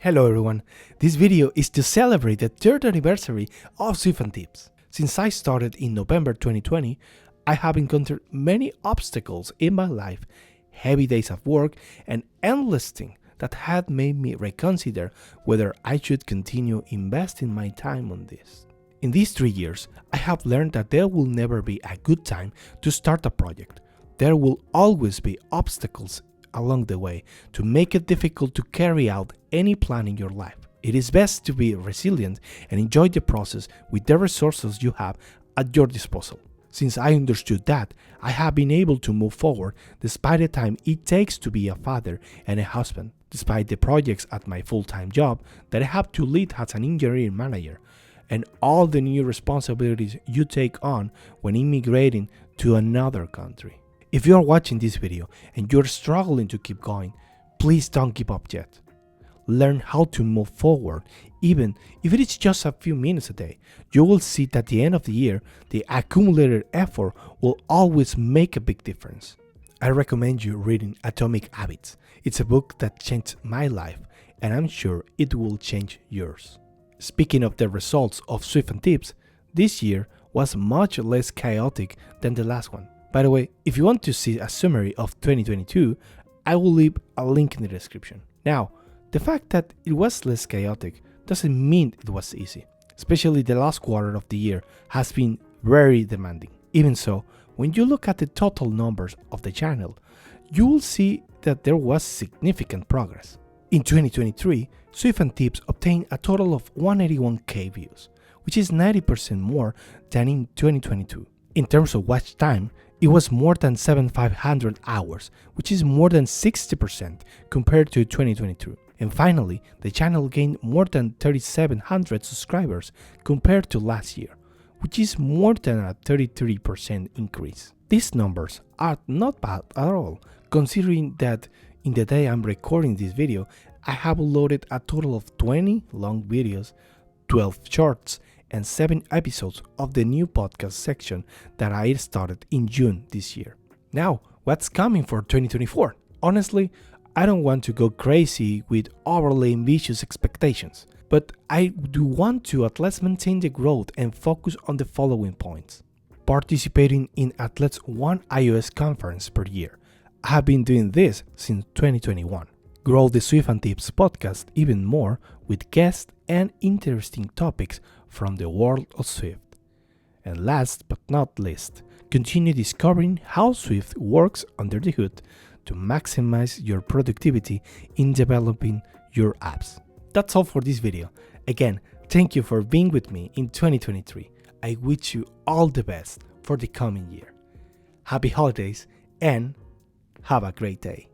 Hello everyone, this video is to celebrate the 3rd anniversary of Swift and Tips. Since I started in November 2020, I have encountered many obstacles in my life, heavy days of work, and endless things that had made me reconsider whether I should continue investing my time on this. In these 3 years, I have learned that there will never be a good time to start a project. There will always be obstacles along the way to make it difficult to carry out any plan in your life. It is best to be resilient and enjoy the process with the resources you have at your disposal. Since I understood that, I have been able to move forward despite the time it takes to be a father and a husband, despite the projects at my full-time job that I have to lead as an engineering manager, and all the new responsibilities you take on when immigrating to another country. If you are watching this video and you're struggling to keep going, please don't give up yet. Learn how to move forward, even if it is just a few minutes a day. You will see that at the end of the year, the accumulated effort will always make a big difference. I recommend you reading Atomic Habits. It's a book that changed my life, and I'm sure it will change yours. Speaking of the results of Swift and Tips, this year was much less chaotic than the last one. By the way, if you want to see a summary of 2022, I will leave a link in the description. Now, the fact that it was less chaotic doesn't mean it was easy. Especially the last quarter of the year has been very demanding. Even so, when you look at the total numbers of the channel, you will see that there was significant progress. In 2023, Swift and Tips obtained a total of 181k views, which is 90% more than in 2022. In terms of watch time, it was more than 7,500 hours, which is more than 60% compared to 2022. And finally, the channel gained more than 3,700 subscribers compared to last year, which is more than a 33% increase. These numbers are not bad at all, considering that in the day I'm recording this video, I have uploaded a total of 20 long videos, 12 shorts, and 7 episodes of the new podcast section that I started in June this year. Now, what's coming for 2024? Honestly, I don't want to go crazy with overly ambitious expectations, but I do want to at least maintain the growth and focus on the following points. Participating in at least one iOS conference per year. I have been doing this since 2021. Grow the Swift and Tips podcast even more with guests and interesting topics from the world of Swift. And last but not least, continue discovering how Swift works under the hood to maximize your productivity in developing your apps. That's all for this video. Again, thank you for being with me in 2023. I wish you all the best for the coming year. Happy holidays and have a great day.